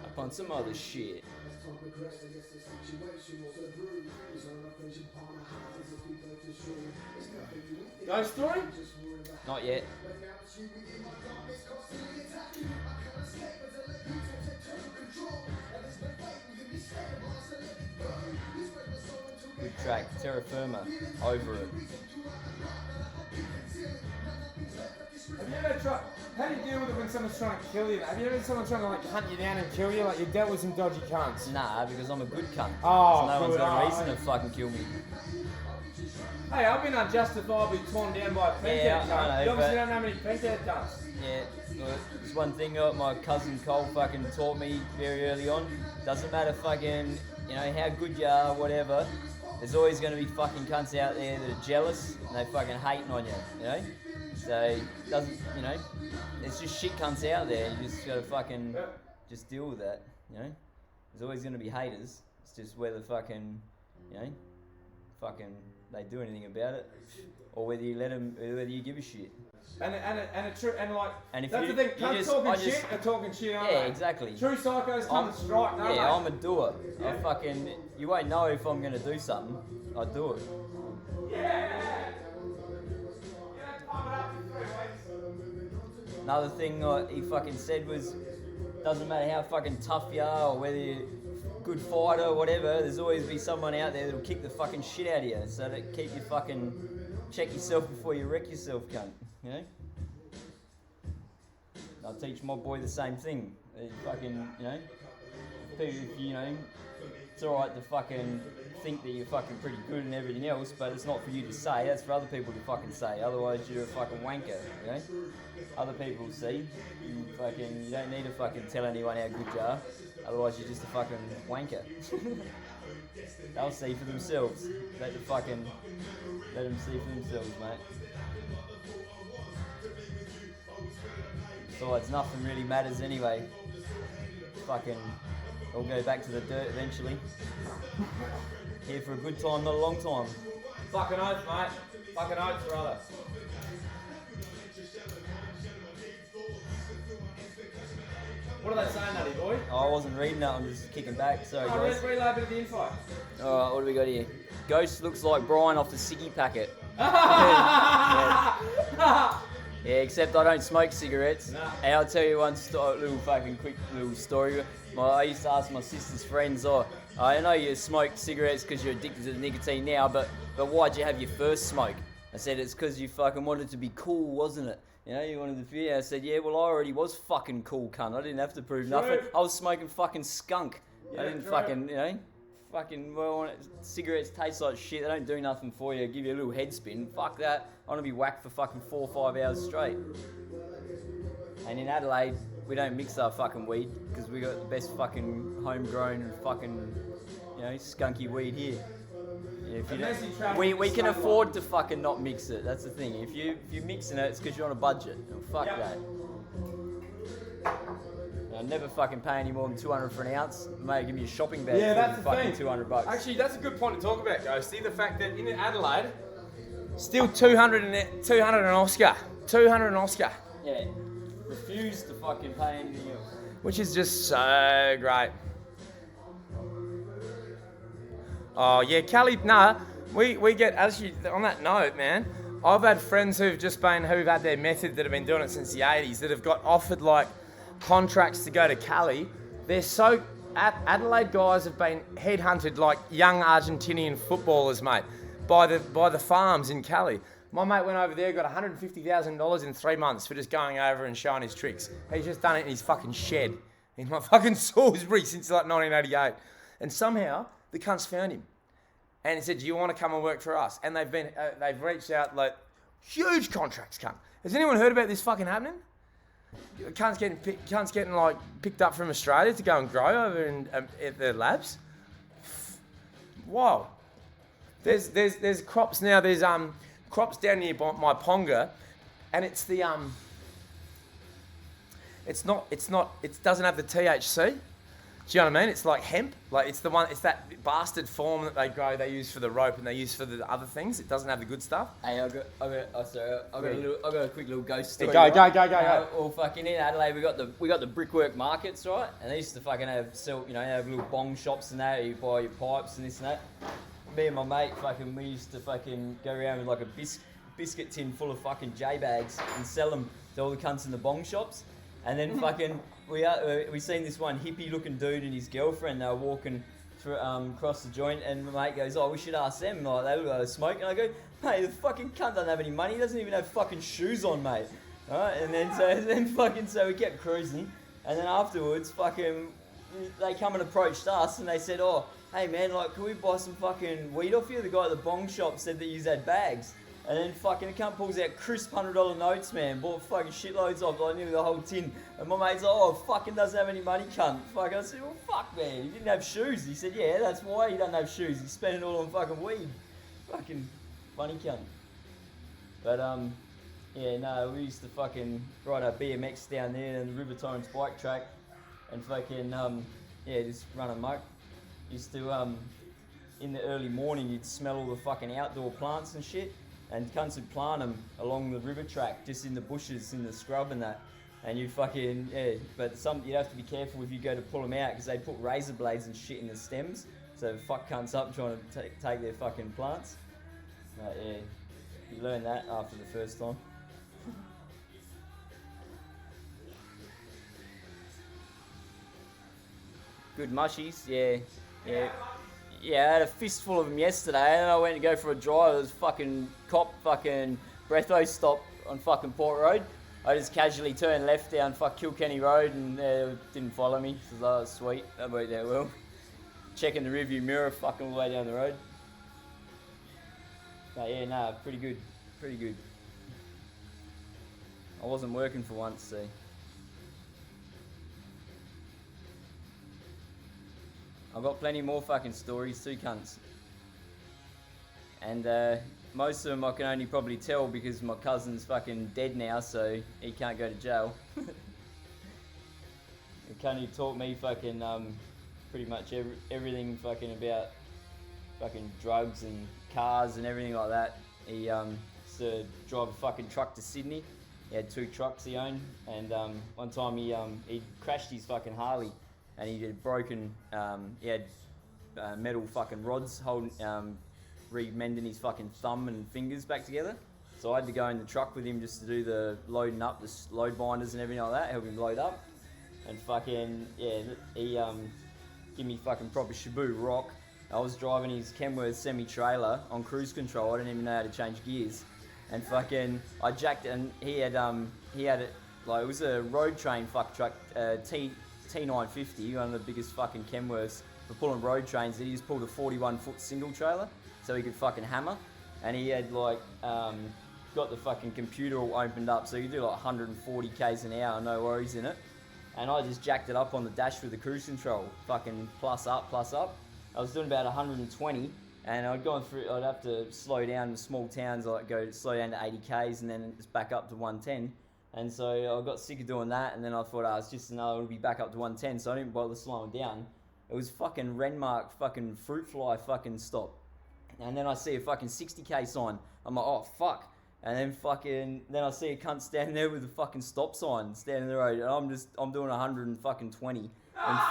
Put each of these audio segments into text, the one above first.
Up on some other shit. Ghost Story? Not yet. Good track. Terra Firma. Over it. Have you ever tried? How do you deal with it when someone's trying to kill you? Have you ever had someone trying to like hunt you down and kill you? Like you dealt with some dodgy cunts. Nah, because I'm a good cunt. Oh, so no one's good. got a Oh, reason to fucking kill me. Hey, I've been unjustifiably torn down by a pink Yeah, head I cunt. know, You obviously but- don't know how many pink head cunts. Yeah, well, there's one thing that my cousin Cole fucking taught me very early on. Doesn't matter fucking, how good you are, whatever. There's always going to be fucking cunts out there that are jealous and they fucking hating on you, So, it's just shit cunts out there. You just got to fucking just deal with that, There's always going to be haters. It's just whether fucking, they do anything about it, or whether you let them, whether you give a shit. And that's if the thing. Cunts talking shit are talking shit, aren't Yeah, they? exactly. True psychos come and strike, don't they? Yeah, I'm a doer. You won't know if I'm going to do something. I do it. Another thing he fucking said was, doesn't matter how fucking tough you are or whether you're a good fighter or whatever, there's always be someone out there that'll kick the fucking shit out of you. So that keep you fucking, check yourself before you wreck yourself, cunt. I'll teach my boy the same thing. Fucking, it's alright to fucking think that you're fucking pretty good and everything else, but it's not for you to say, that's for other people to fucking say. Otherwise you're a fucking wanker, Other people see. You don't need to fucking tell anyone how good you are. Otherwise you're just a fucking wanker. They'll see for themselves. Let them see for themselves, mate. Besides, nothing really matters anyway. Fucking, we'll go back to the dirt eventually. Here for a good time, not a long time. Fucking oath, mate. Fucking oath, brother. What are they saying, Nutty boy? I wasn't reading that, I'm just kicking back. Sorry, guys. Relay a bit of the info. Alright, what do we got here? Ghost looks like Brian off the Siggy packet. Yeah, except I don't smoke cigarettes. Nah. And I'll tell you one quick little story. I used to ask my sister's friends, I know you smoke cigarettes because you're addicted to the nicotine now, but why'd you have your first smoke? I said, it's because you fucking wanted to be cool, wasn't it? You wanted to be. I said, yeah, well, I already was fucking cool, cunt. I didn't have to prove nothing. I was smoking fucking skunk. Yeah, I didn't true. cigarettes taste like shit. They don't do nothing for you. Give you a little head spin. Fuck that. I want to be whacked for fucking 4 or 5 hours straight. And in Adelaide, we don't mix our fucking weed because we got the best fucking homegrown fucking, skunky weed here. We can afford to fucking not mix it. That's the thing. If you're mixing it, it's because you're on a budget. Oh, fuck that. I'll never fucking pay any more than 200 for an ounce. Mate, give me a shopping bag for fucking $200. Actually, that's a good point to talk about, Ghosty. The fact that in Adelaide, still 200 an Oscar. 200 an Oscar. Yeah. Refuse to fucking pay anything else. Which is just so great. Oh, yeah, Kelly, we get, actually, on that note, man, I've had friends who've had their method that have been doing it since the 80s that have got offered, contracts to go to Cali. They're so, Adelaide guys have been headhunted like young Argentinian footballers, mate, by the farms in Cali. My mate went over there, got $150,000 in 3 months for just going over and showing his tricks. He's just done it in his fucking shed in my fucking Salisbury since 1988. And somehow the cunt's found him. And he said, do you want to come and work for us? And they've reached out huge contracts, cunt. Has anyone heard about this fucking happening? Cunt's getting picked up from Australia to go and grow over at the labs. Wow. There's crops now. There's crops down near my Ponga, and it's the it doesn't have the THC. Do you know what I mean? It's like hemp. Like it's that bastard form that they use for the rope and they use for the other things. It doesn't have the good stuff. Hey, I got a quick little ghost story. Go. Well, fucking in Adelaide, we got the brickwork markets, right? And they used to fucking have little bong shops and that. You buy your pipes and this and that. Me and my mate, we used to fucking go around with like a biscuit tin full of fucking J bags and sell them to all the cunts in the bong shops. And then fucking we seen this one hippie looking dude and his girlfriend. They were walking through, across the joint, and my mate goes, "Oh, we should ask them." Like they look like they smoke, and I go, "Mate, the fucking cunt doesn't have any money. He doesn't even have fucking shoes on, mate." All right, and then so we kept cruising, and then afterwards, they come and approached us, and they said, "Oh, hey man, like, can we buy some fucking weed off you?" The guy at the bong shop said that you had bags. And then fucking the cunt pulls out crisp $100 notes, man. Bought fucking shitloads of, like nearly the whole tin. And my mate's like, "Oh, fucking doesn't have any money, cunt." Fuck, I said, "Well, fuck, man. He didn't have shoes." He said, "Yeah, that's why he doesn't have shoes. He's spending it all on fucking weed." Fucking funny cunt. But, yeah, no, we used to fucking ride our BMX down there in the River Torrens bike track. And fucking, just run amok. Used to, in the early morning, you'd smell all the fucking outdoor plants and shit. And cunts would plant them along the river track, just in the bushes, in the scrub and that. And you'd fucking, but you'd have to be careful if you go to pull them out, because they'd put razor blades and shit in the stems. So fuck cunts up trying to take their fucking plants. But yeah, you learn that after the first time. Good mushies, yeah. Yeah, I had a fistful of them yesterday, and I went to go for a drive. There was fucking cop fucking breatho stop on fucking Port Road. I just casually turned left down Kilkenny Road, and they didn't follow me. So that was sweet. That worked out well. Checking the rearview mirror fucking all the way down the road. But yeah, nah, pretty good. I wasn't working for once, see. I've got plenty more fucking stories too, cunts. And most of them I can only probably tell because my cousin's fucking dead now, so he can't go to jail. He can't even taught me fucking pretty much everything fucking about fucking drugs and cars and everything like that. He used to drive a fucking truck to Sydney. He had 2 trucks he owned, and one time he crashed his fucking Harley. And he had broken, he had metal fucking rods holding, re-mending his fucking thumb and fingers back together. So I had to go in the truck with him just to do the loading up, the load binders and everything like that, help him load up. And fucking, yeah, he give me fucking proper Shibu rock. I was driving his Kenworth semi-trailer on cruise control. I didn't even know how to change gears. And fucking, I jacked it, and he had it, like, it was a road train fuck truck, T950, one of the biggest fucking Kenworths for pulling road trains. He just pulled a 41-foot single trailer so he could fucking hammer. And he had like, got the fucking computer all opened up so you could do like 140 k's an hour, no worries in it. And I just jacked it up on the dash with the cruise control, fucking plus up. I was doing about 120, and I'd have to slow down in small towns, like slow down to 80 k's and then just back up to 110. And so I got sick of doing that, and then I thought, it's just it'll be back up to 110, so I didn't bother slowing down. It was fucking Renmark fucking fruit fly fucking stop. And then I see a fucking 60k sign. I'm like, oh fuck. And then I see a cunt standing there with a fucking stop sign standing in the road, and I'm doing 120 and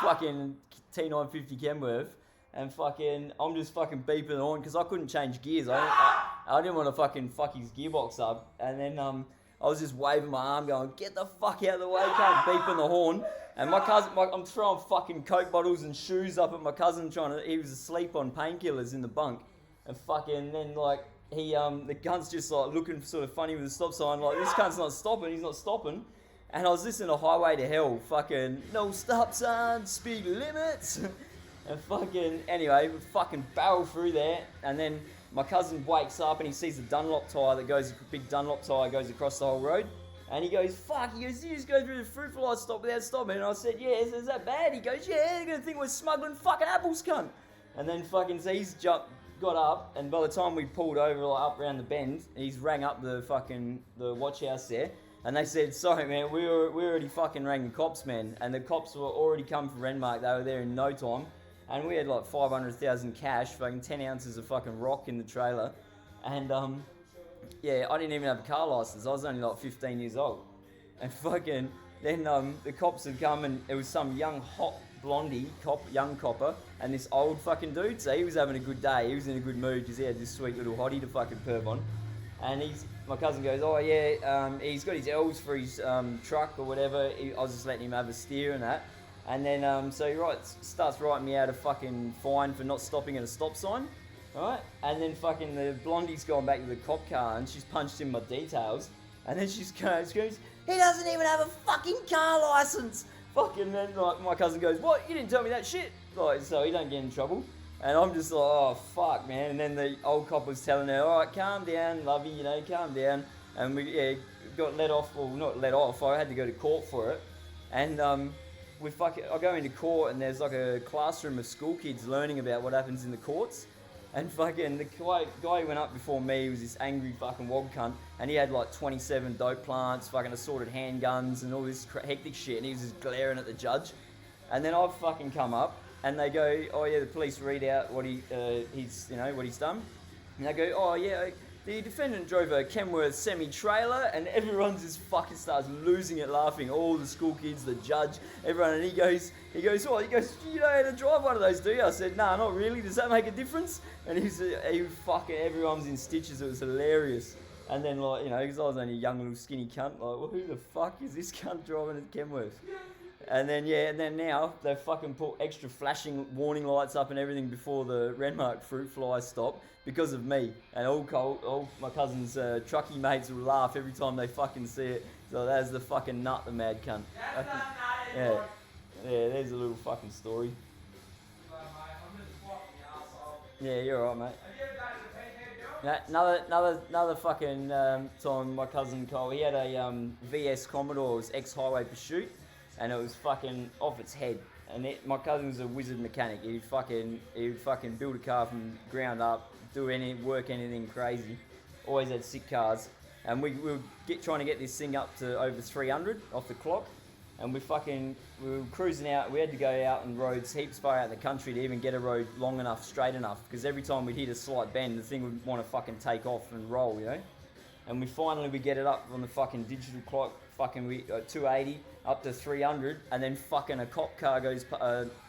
fucking T950 Kenworth, and fucking I'm just fucking beeping on because I couldn't change gears. I didn't want to fucking fuck his gearbox up, and then I was just waving my arm going, "Get the fuck out of the way, can't beeping the horn." And my cousin, I'm throwing fucking Coke bottles and shoes up at my cousin he was asleep on painkillers in the bunk. And fucking then like, the cunt's just like looking sort of funny with the stop sign, like, this cunt's not stopping, he's not stopping. And I was listening to Highway to Hell, fucking, no stop signs, speed limits. And fucking, anyway, we fucking barrel through there, and then my cousin wakes up and he sees the Dunlop tyre big Dunlop tyre goes across the whole road. And he goes, fuck, you just go through the fruit fly stop without stopping. And I said, yeah, is that bad? He goes, yeah, they're going to think we're smuggling fucking apples, cunt. And then fucking, so he's got up, and by the time we pulled over, like, up around the bend, he's rang up the watch house there. And they said, sorry, man, we already fucking rang the cops, man. And the cops were already come from Renmark. They were there in no time. And we had like 500,000 cash, fucking 10 ounces of fucking rock in the trailer. And, yeah, I didn't even have a car license. I was only like 15 years old. And fucking, then the cops had come and it was some young, hot, blondie, young copper, and this old fucking dude. So he was having a good day. He was in a good mood because he had this sweet little hottie to fucking perv on. And my cousin goes, oh yeah, he's got his L's for his truck or whatever. I was just letting him have a steer and that. And then, so he starts writing me out a fucking fine for not stopping at a stop sign. Right? And then fucking the blondie's gone back to the cop car and she's punched in my details. And then she screams, he doesn't even have a fucking car license. Fucking, then like my cousin goes, what? You didn't tell me that shit. Like, so he don't get in trouble. And I'm just like, oh fuck, man. And then the old cop was telling her, all right, calm down, lovey, you know, calm down. And we got let off, well, not let off. I had to go to court for it. And I go into court and there's like a classroom of school kids learning about what happens in the courts. And fucking the guy who went up before me was this angry fucking wog cunt, and he had like 27 dope plants, fucking assorted handguns and all this hectic shit, and he was just glaring at the judge. And then I've fucking come up, and they go, oh yeah, the police read out what he's done. And they go, oh yeah, the defendant drove a Kenworth semi-trailer, and everyone just fucking starts losing it laughing. All the school kids, the judge, everyone. And he goes, you know how to drive one of those, do you? I said, nah, not really. Does that make a difference? And everyone's in stitches. It was hilarious. And then, like, you know, because I was only a young little skinny cunt, like, well, who the fuck is this cunt driving a Kenworth? And then now they fucking put extra flashing warning lights up and everything before the Renmark fruit flies stop because of me. And all my cousins' truckie mates will laugh every time they fucking see it. So that's the fucking nut, the mad cunt. Yeah, there's a little fucking story. Yeah, you're alright, mate. Another fucking time, my cousin Cole, he had a VS Commodore, it was ex-highway pursuit. And it was fucking off its head. And my cousin was a wizard mechanic. He'd fucking build a car from ground up, work anything crazy. Always had sick cars. And we were trying to get this thing up to over 300 off the clock. And we were cruising out. We had to go out on roads heaps far out in the country to even get a road long enough, straight enough. Because every time we'd hit a slight bend, the thing would want to fucking take off and roll, you know. And we get it up on the fucking digital clock, fucking 280 up to 300, and then fucking a cop car goes,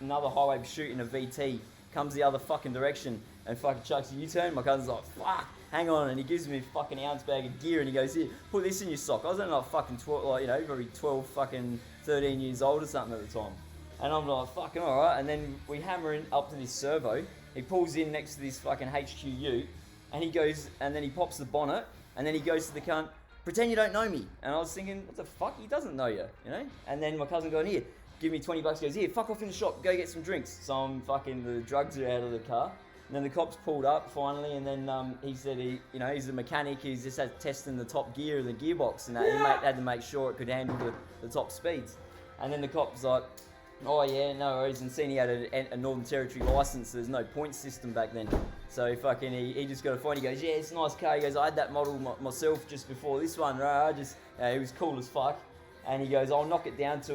another highway pursuit in a VT, comes the other fucking direction, and fucking chucks a U-turn. My cousin's like, fuck, hang on, and he gives me a fucking ounce bag of gear, and he goes, here, put this in your sock. I was only like fucking 12, like, you know, probably 12, fucking 13 years old or something at the time. And I'm like, fucking alright, and then we hammer in up to this servo. He pulls in next to this fucking HQ ute, and he goes, and then he pops the bonnet, and then he goes to the cunt, pretend you don't know me. And I was thinking, what the fuck? He doesn't know you, you know? And then my cousin going, here, give me $20. He goes, here, fuck off in the shop, go get some drinks. So I'm fucking, the drugs are out of the car. And then the cops pulled up finally, and then he said he's a mechanic, he's just had testing the top gear of the gearbox, and that he had to make sure it could handle the top speeds. And then the cop's like, oh yeah, no worries, and seen he had a Northern Territory license, so there's no point system back then. So fucking he just got a fine. He goes, yeah, it's a nice car. He goes, I had that model myself just before this one. Right? He was cool as fuck. And he goes, I'll knock it down to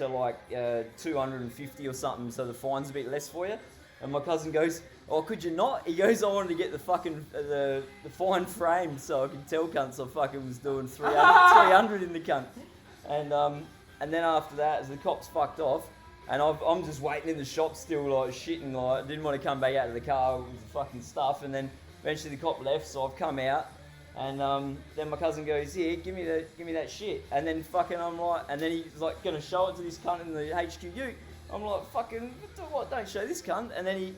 like 250 or something, so the fine's a bit less for you. And my cousin goes, oh, could you not? He goes, I wanted to get the fucking the fine framed so I could tell cunts I fucking was doing 300 in the cunt. And then after that, as the cops fucked off, and I'm just waiting in the shop still, like shitting, like didn't want to come back out of the car with the fucking stuff. And then eventually the cop left, so I've come out, and then my cousin goes, "Here, give me that shit." And then fucking I'm like, and then he's like gonna show it to this cunt in the HQU. I'm like, fucking, what? Don't show this cunt. And then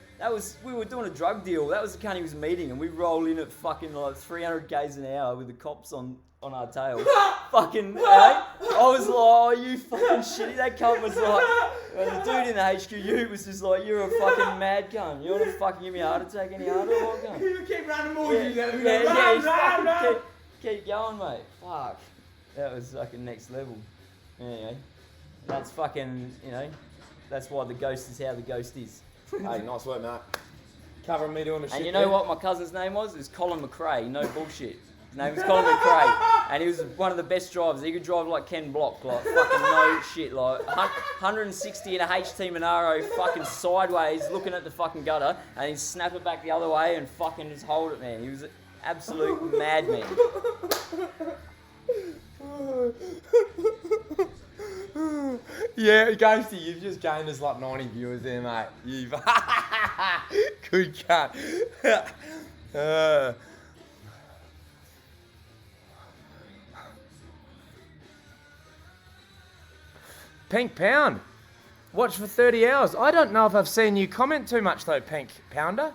we were doing a drug deal. That was the cunt he was meeting, and we roll in at fucking like 300 k's an hour with the cops on our tail. Fucking, I was like, oh, you fucking shitty. That cunt was like, the dude in the HQU was just like, you're a fucking mad cunt. You want to fucking give me a heart attack any harder? You keep running more than you keep going, mate. Fuck. That was fucking next level. Anyway, that's fucking, you know, that's why the ghost is how the ghost is. Hey, nice work, mate. Covering me doing the shit. And you know what my cousin's name was? It was Colin McRae. No bullshit. His name was Colin McRae. And he was one of the best drivers. He could drive like Ken Block, like fucking no shit, like 160 in a HT Monaro, fucking sideways, looking at the fucking gutter, and he'd snap it back the other way and fucking just hold it, man. He was an absolute madman. Yeah, Ghosty, you've just gained us like 90 viewers there, mate. You've good cut. Pink Pound. Watch for 30 hours. I don't know if I've seen you comment too much though, Pink Pounder.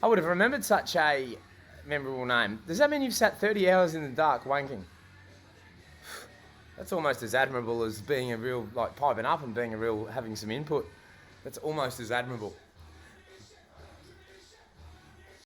I would have remembered such a memorable name. Does that mean you've sat 30 hours in the dark wanking? That's almost as admirable as being a real, like, piping up and being a real, having some input. That's almost as admirable.